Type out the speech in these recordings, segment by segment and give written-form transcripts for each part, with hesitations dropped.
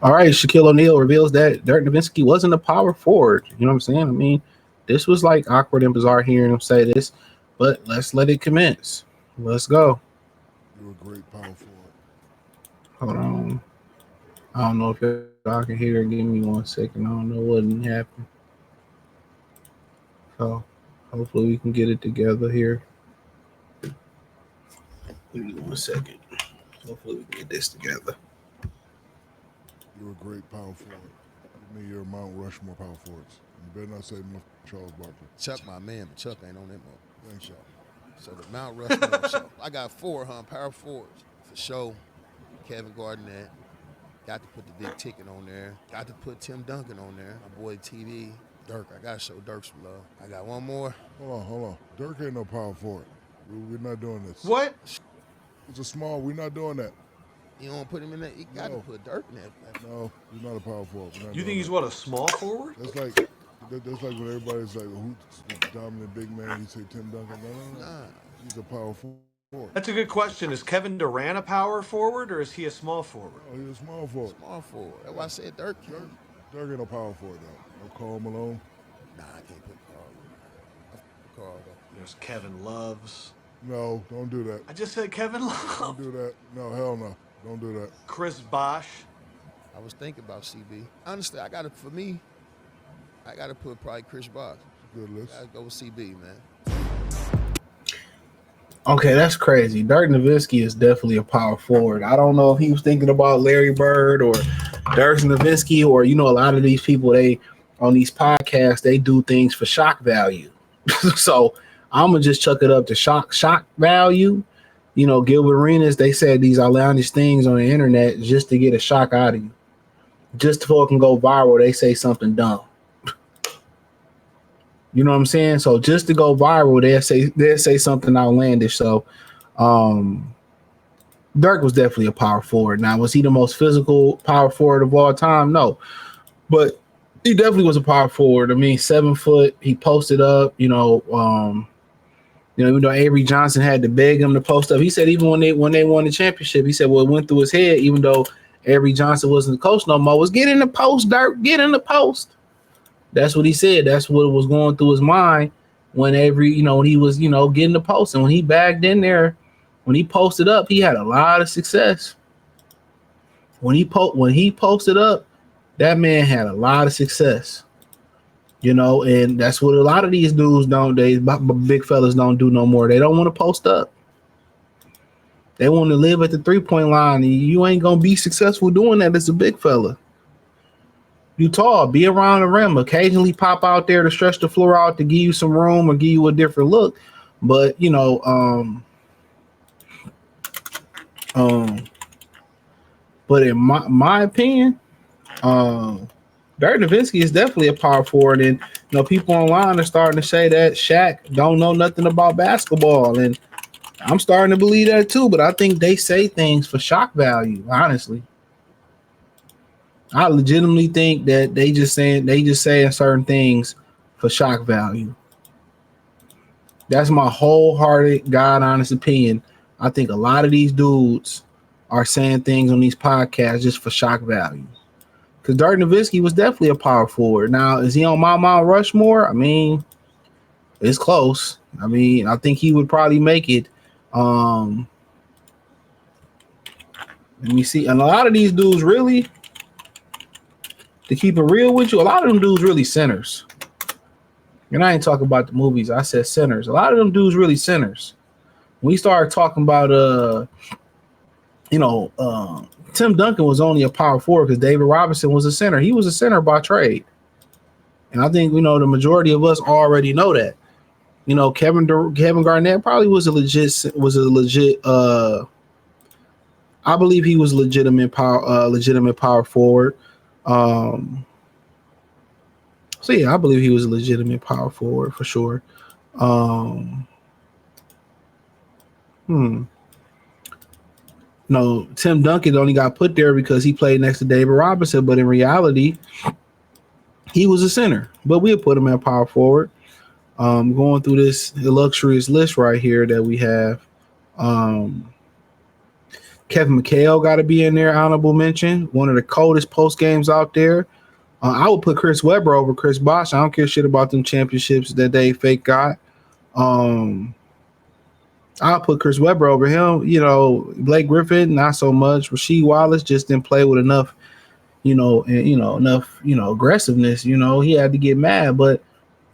All right, Shaquille O'Neal reveals that Dirk Nowitzki wasn't a power forward. You know what I'm saying? I mean, this was like awkward and bizarre hearing him say this, but let's let it commence. Let's go. You're a great power forward. Hold on. I don't know if y'all can hear. Give me 1 second. I don't know what happened. So hopefully we can get it together here. Give me 1 second. Hopefully we can get this together. You're a great power forward. Give me your Mount Rushmore power forwards. You better not say Charles Barkley. Chuck, my man, but Chuck ain't on that mode. Thanks, y'all. So the Mount Rushmore show. I got 4, power forwards. For sure, Kevin Garnett. Got to put the big ticket on there. Got to put Tim Duncan on there. My boy TV. Dirk, I got to show Dirk some love. I got one more. Hold on. Dirk ain't no power forward. We're not doing this. What? It's a small. We're not doing that. You don't put him in there? You got to put Dirk in there. No, he's not a power forward. You think he's what, a small forward? That's like when everybody's like, who's the dominant big man? You say Tim Duncan. No. Nah. He's a power forward. That's a good question. Is Kevin Durant a power forward or is he a small forward? Oh, he's a small forward. Small forward. That's why I said Dirk. Dirk ain't no power forward though. No Karl Malone. Nah, I can't put Karl though. There's Kevin Loves. No, don't do that. I just said Kevin Love. Don't do that. No, hell no. Don't do that. Chris Bosh. I was thinking about CB. Honestly, I got to put probably Chris Bosh. Good list. I gotta go with CB, man. Okay, that's crazy. Dirk Nowitzki is definitely a power forward. I don't know if he was thinking about Larry Bird or Dirk Nowitzki, or a lot of these people, they on these podcasts, they do things for shock value. So I'm gonna just chuck it up to shock value. Gilbert Arenas, they said these outlandish things on the internet just to get a shock out of you. Just before it can go viral, they say something dumb. You know what I'm saying? So just to go viral, they'll say something outlandish. So Dirk was definitely a power forward. Now, was he the most physical power forward of all time? No. But he definitely was a power forward. I mean, 7 foot, he posted up, even though Avery Johnson had to beg him to post up. He said even when they won the championship, he said, well, it went through his head, even though Avery Johnson wasn't the coach no more, was get in the post, Dirk, get in the post. That's what he said. That's what was going through his mind when Avery, when he was, getting the post. And when he bagged in there, when he posted up, he had a lot of success. When he posted up, that man had a lot of success. And that's what a lot of these dudes don't. Big fellas don't do no more. They don't want to post up. They want to live at the 3-point line. And you ain't gonna be successful doing that as a big fella. You tall, be around the rim. Occasionally pop out there to stretch the floor out to give you some room or give you a different look. But but in my opinion, Dirk Nowitzki is definitely a power forward, and people online are starting to say that Shaq don't know nothing about basketball, and I'm starting to believe that too. But I think they say things for shock value. Honestly, I legitimately think that they just saying certain things for shock value. That's my wholehearted, God honest opinion. I think a lot of these dudes are saying things on these podcasts just for shock value. Because Dirk Nowitzki was definitely a power forward. Now, is he on my Mount Rushmore? I mean, it's close. I mean, I think he would probably make it. Let me see. And a lot of these dudes really, to keep it real with you, a lot of them dudes really centers. And I ain't talking about the movies. I said centers. A lot of them dudes really centers. When we started talking about, Tim Duncan was only a power forward because David Robinson was a center. He was a center by trade. And I think, the majority of us already know that. Kevin Garnett probably was a legit I believe he was legitimate power forward. So yeah, I believe he was a legitimate power forward for sure. No, Tim Duncan only got put there because he played next to David Robinson, but in reality, he was a center. But we'll put him at power forward. Going through this illustrious list right here that we have. Kevin McHale got to be in there. Honorable mention. One of the coldest post games out there. I would put Chris Webber over Chris Bosh. I don't care shit about them championships that they fake got. I'll put Chris Webber over him. You know, Blake Griffin, not so much. Rasheed Wallace just didn't play with enough, enough, aggressiveness. You know, he had to get mad. But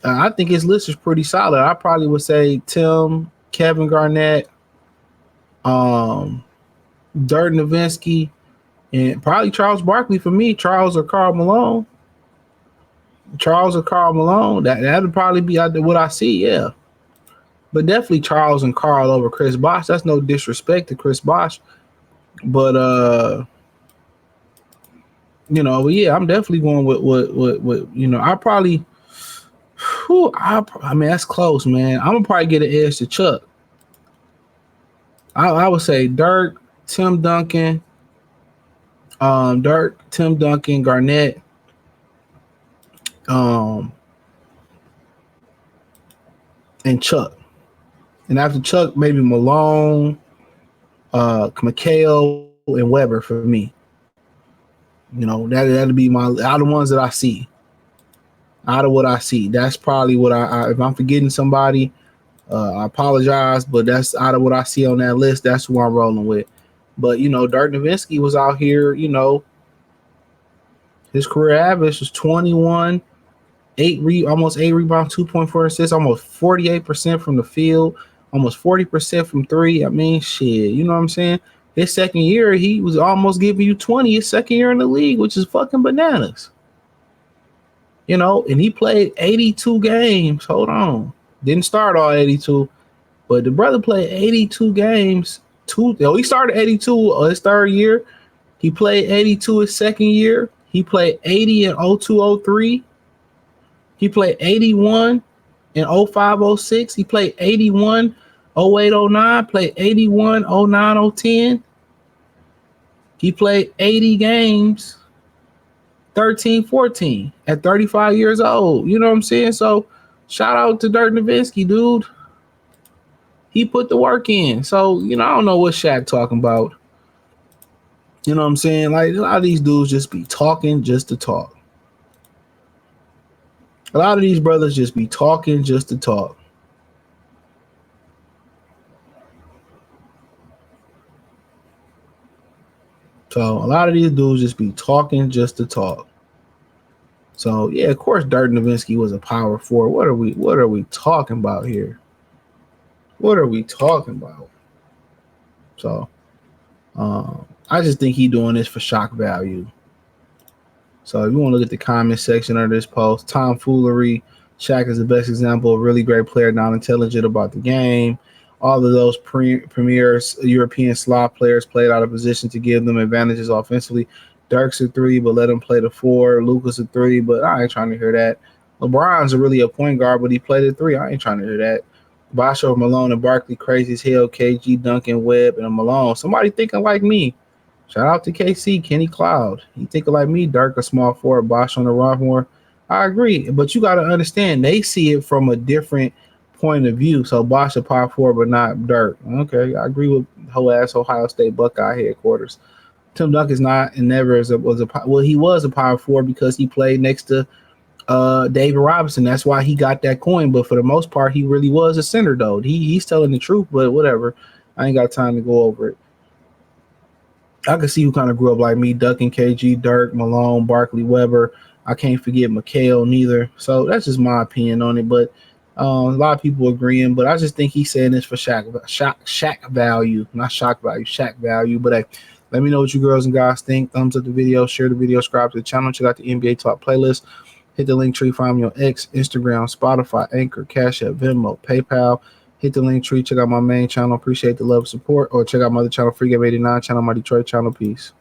I think his list is pretty solid. I probably would say Tim, Kevin Garnett, Dirk Nowitzki, and probably Charles Barkley for me. Charles or Karl Malone. That would probably be what I see, yeah. But definitely Charles and Karl over Chris Bosh. That's no disrespect to Chris Bosh. But I'm definitely going with I probably that's close, man. I'm gonna probably get an edge to Chuck. I would say Dirk, Tim Duncan, Garnett, and Chuck. And after Chuck, maybe Malone, McHale, and Weber for me. You know, that'll be my out of the ones that I see. Out of what I see, that's probably what I if I'm forgetting somebody, I apologize, but that's out of what I see on that list. That's who I'm rolling with. But Dirk Nowitzki was out here. His career average was 21, almost 8 rebounds, 2.4 assists, almost 48% from the field, almost 40% from three. I mean, shit, you know what I'm saying? His second year, he was almost giving you 20 his second year in the league, which is fucking bananas. And he played 82 games. Hold on. Didn't start all 82, but the brother played 82 games. He started 82 his third year. He played 82 his second year. He played 80 in 02-03. He played 81 in 05-06. He played 81 08-09. Played 81 09-010. He played 80 games 13-14 at 35 years old. You know what I'm saying? So shout out to Dirk Nowitzki, dude. He put the work in. So, I don't know what Shaq talking about. You know what I'm saying? Like, a lot of these dudes just be talking just to talk. A lot of these brothers just be talking just to talk. So a lot of these dudes just be talking just to talk. So yeah, of course, Dirk Nowitzki was a power forward. What are we talking about here? What are we talking about? So I just think he doing this for shock value. So if you want to look at the comment section of this post, tomfoolery. Shaq is the best example of a really great player, not intelligent about the game. All of those premier European slot players played out of position to give them advantages offensively. Dirk's a 3, but let him play the 4. Luka's a 3, but I ain't trying to hear that. LeBron's really a point guard, but he played a 3. I ain't trying to hear that. Bosh over Malone and Barkley, crazy as hell. KG, Duncan, Webb, and Malone. Somebody thinking like me. Shout out to KC, Kenny Cloud. He thinking like me. Dirk a small forward, Bosh on the Rockmore. I agree, but you got to understand they see it from a different point of view. So Bosh a power forward, but not Dirk. Okay, I agree with whole ass Ohio State Buckeye headquarters. Tim Duncan's not and never he was a power forward because he played next to David Robinson. That's why he got that coin. But for the most part, he really was a center though. He's telling the truth, but whatever. I ain't got time to go over it. I can see who kind of grew up like me: Duncan, KG, Dirk, Malone, Barkley, Weber. I can't forget McHale neither. So that's just my opinion on it. But a lot of people agreeing. But I just think he's saying this for Shaq value, not shock value, Shaq value. But hey, let me know what you girls and guys think. Thumbs up the video, share the video, subscribe to the channel, check out the NBA Talk playlist. Hit the link tree, find me on X, Instagram, Spotify, Anchor, Cash App, Venmo, PayPal. Hit the link tree, check out my main channel. Appreciate the love and support. Or check out my other channel, Free Game 89 channel, my Detroit channel. Peace.